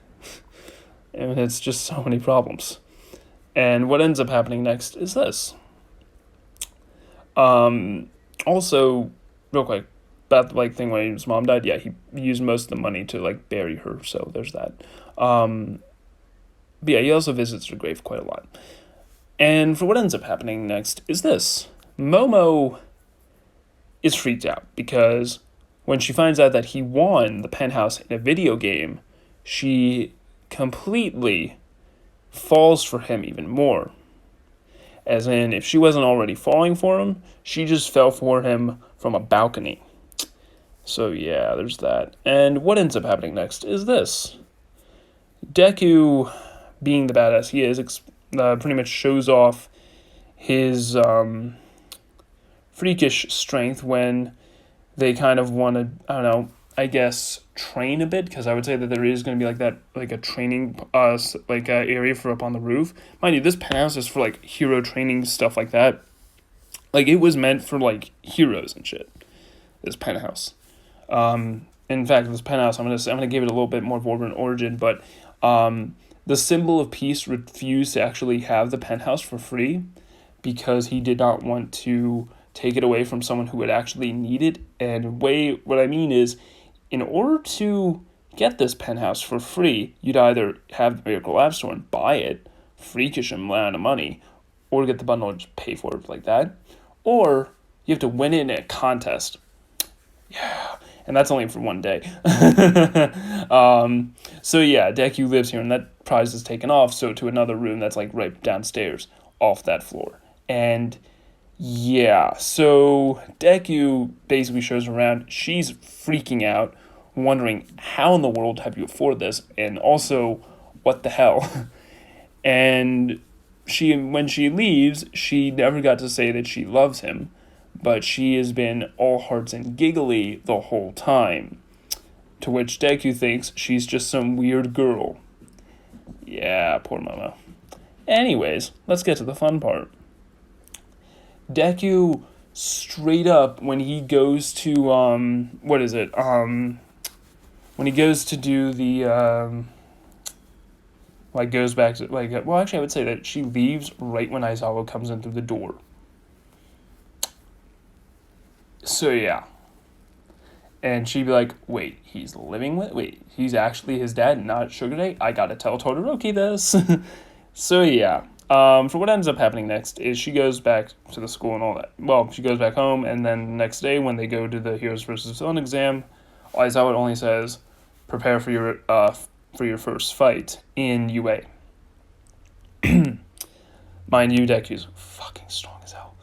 And it's just so many problems. And what ends up happening next is this. Also, real quick, about the thing when his mom died. Yeah, he used most of the money to bury her. So there's that. But yeah, he also visits her grave quite a lot. And for what ends up happening next is this. Momo is freaked out because when she finds out that he won the penthouse in a video game, she completely falls for him even more. As in, if she wasn't already falling for him, she just fell for him from a balcony. So yeah, there's that. And what ends up happening next is this. Deku, being the badass he is, pretty much shows off his freakish strength when they kind of want to, I don't know, I guess train a bit, because I would say that there is going to be like that, like a training area for up on the roof. Mind you, this penthouse is for like hero training stuff like that. Like, it was meant for like heroes and shit. This penthouse. In fact, this penthouse, I'm gonna give it a little bit more vibrant origin, but the symbol of peace refused to actually have the penthouse for free because he did not want to take it away from someone who would actually need it. And what I mean is, in order to get this penthouse for free, you'd either have the Miracle Lab Store and buy it, freakish amount of money, or get the bundle and just pay for it like that, or you have to win it in a contest. Yeah, and that's only for one day. So yeah, Deku lives here, and that prize is taken off, so to another room that's like right downstairs off that floor. And yeah, so Deku basically shows her around. She's freaking out, wondering how in the world have you afford this, and also what the hell. And when she leaves, she never got to say that she loves him, but she has been all hearts and giggly the whole time. To which Deku thinks she's just some weird girl. Yeah, poor mama. Anyways, let's get to the fun part. Deku, straight up, when he goes to, when he goes to do the, goes back to, actually, I would say that she leaves right when Aizawa comes in through the door. So, yeah. And she'd be like, wait, he's actually his dad, not Sugar Day? I gotta tell Todoroki this. So, yeah. For what ends up happening next is she goes back to the school and all that. Well, she goes back home, and then the next day when they go to the Heroes vs. Villain exam, Aizawa only says, prepare for your first fight in UA. Mind you, Deku's fucking strong as hell.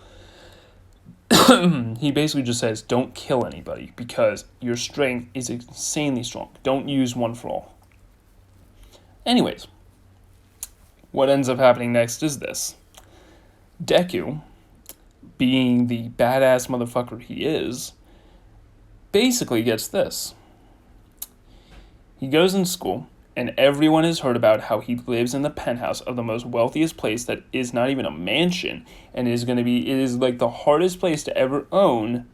He basically just says, don't kill anybody, because your strength is insanely strong. Don't use one for all. Anyways, what ends up happening next is this. Deku, being the badass motherfucker he is, basically gets this. He goes in school, and everyone has heard about how he lives in the penthouse of the most wealthiest place that is not even a mansion, and it is like the hardest place to ever own.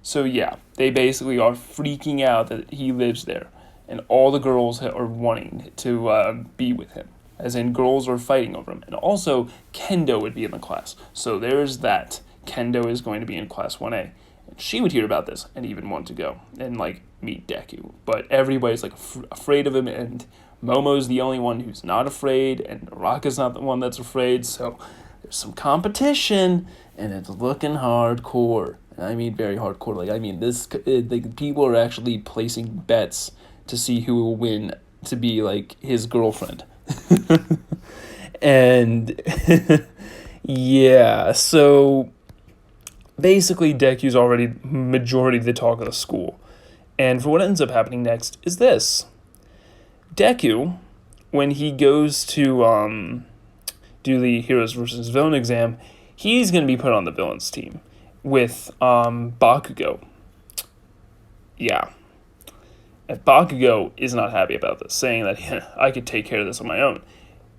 So yeah, they basically are freaking out that he lives there, and all the girls are wanting to be with him, as in girls are fighting over him. And also, Kendo would be in the class, so there's that. Kendo is going to be in class 1A. And she would hear about this and even want to go and meet Deku, but everybody's afraid of him, and Momo's the only one who's not afraid, and Naraka's not the one that's afraid, so there's some competition, and it's looking hardcore. And I mean very hardcore. People are actually placing bets to see who will win to be his girlfriend. And yeah, so basically Deku's already majority of the talk of the school. And for what ends up happening next is this. Deku, when he goes to do the Heroes vs. Villain exam, he's going to be put on the villains team with Bakugo. Yeah. And Bakugo is not happy about this, saying that I could take care of this on my own.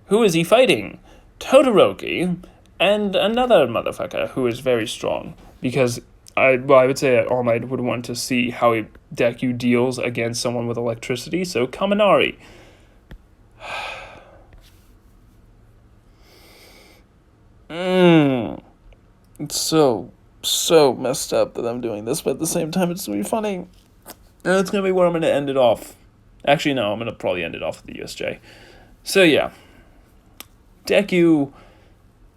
Who is he fighting? Todoroki and another motherfucker who is very strong. Because I would say that All Might would want to see how Deku deals against someone with electricity, so Kaminari. It's so messed up that I'm doing this, but at the same time it's going to be funny. And that's going to be where I'm going to end it off. Actually, no, I'm going to probably end it off with the USJ. So yeah. Deku...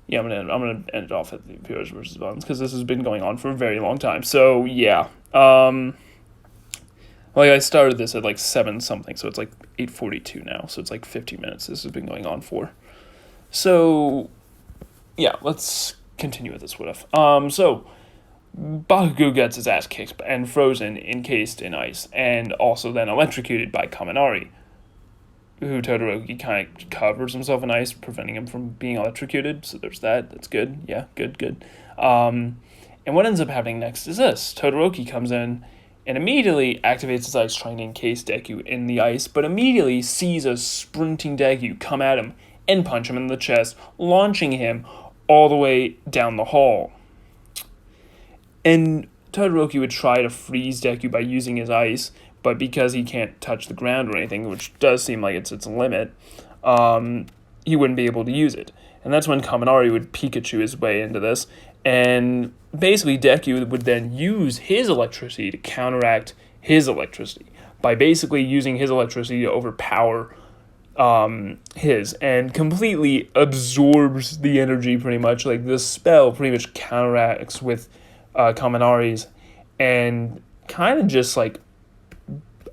Yeah, I'm gonna end it off at the Heroes vs. Villains, because this has been going on for a very long time. So yeah, I started this at 7 something, so it's 8:42 now. So it's 15 minutes. This has been going on for. So yeah, let's continue with this. So Bakugo gets his ass kicked and frozen, encased in ice, and also then electrocuted by Kaminari. who Todoroki kind of covers himself in ice, preventing him from being electrocuted. So there's that. That's good. Yeah, good. And what ends up happening next is this. Todoroki comes in and immediately activates his ice, trying to encase Deku in the ice, but immediately sees a sprinting Deku come at him and punch him in the chest, launching him all the way down the hall. And Todoroki would try to freeze Deku by using his ice, but because he can't touch the ground or anything, which does seem like it's its limit, he wouldn't be able to use it. And that's when Kaminari would Pikachu his way into this, and basically Deku would then use his electricity to counteract his electricity by basically using his electricity to overpower his, and completely absorbs the energy pretty much. Like, the spell pretty much counteracts with Kaminari's, and kind of just like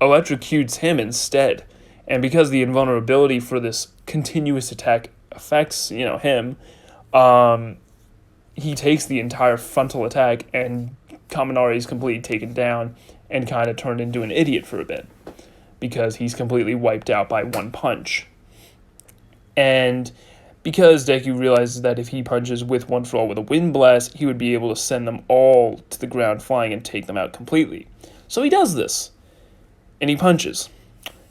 electrocutes him instead. And because the invulnerability for this continuous attack affects, him, he takes the entire frontal attack, and Kaminari is completely taken down and kind of turned into an idiot for a bit because he's completely wiped out by one punch. And because Deku realizes that if he punches with One For All with a Wind Blast, he would be able to send them all to the ground flying and take them out completely. So he does this, and he punches.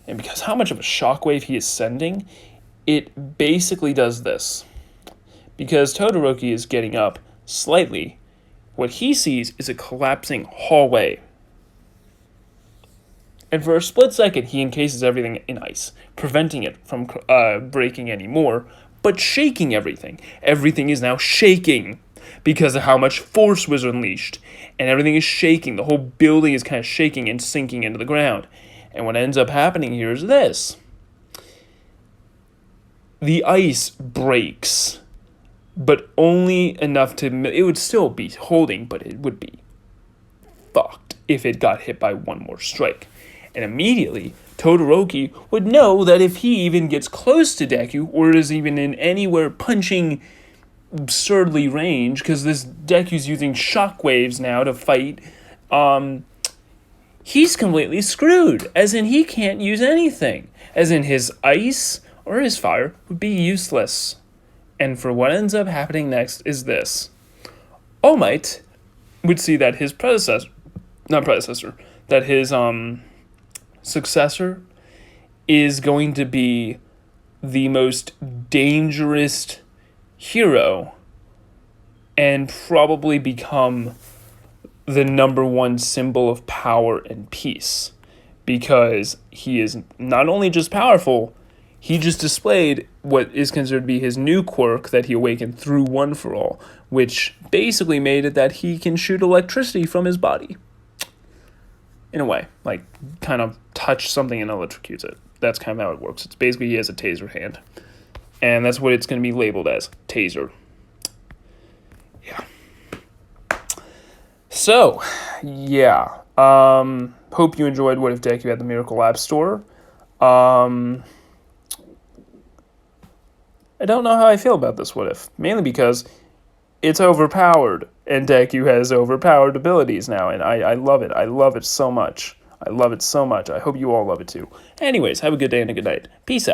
And because how much of a shockwave he is sending, it basically does this. Because Todoroki is getting up slightly, what he sees is a collapsing hallway. And for a split second, he encases everything in ice, preventing it from breaking anymore, but shaking everything. Everything is now shaking because of how much force was unleashed. And everything is shaking. The whole building is kind of shaking and sinking into the ground. And what ends up happening here is this. The ice breaks, but only enough to... It would still be holding, but it would be fucked if it got hit by one more strike. And immediately, Todoroki would know that if he even gets close to Deku, or is even in anywhere punching absurdly range, because this Deku's using shockwaves now to fight, he's completely screwed. As in, he can't use anything. As in, his ice or his fire would be useless. And for what ends up happening next is this. All Might would see that his that his successor is going to be the most dangerous hero and probably become the number one symbol of power and peace, because he is not only just powerful, he just displayed what is considered to be his new quirk that he awakened through One For All, which basically made it that he can shoot electricity from his body. In a way, like, kind of touch something and electrocutes it. That's kind of how it works. It's basically he has a taser hand. And that's what it's going to be labeled as, taser. Yeah. So, yeah. Hope you enjoyed What If Deku at the Miracle Lab store. I don't know how I feel about this What If. Mainly because it's overpowered, and Deku has overpowered abilities now, and I love it. I love it so much. I hope you all love it too. Anyways, have a good day and a good night. Peace out.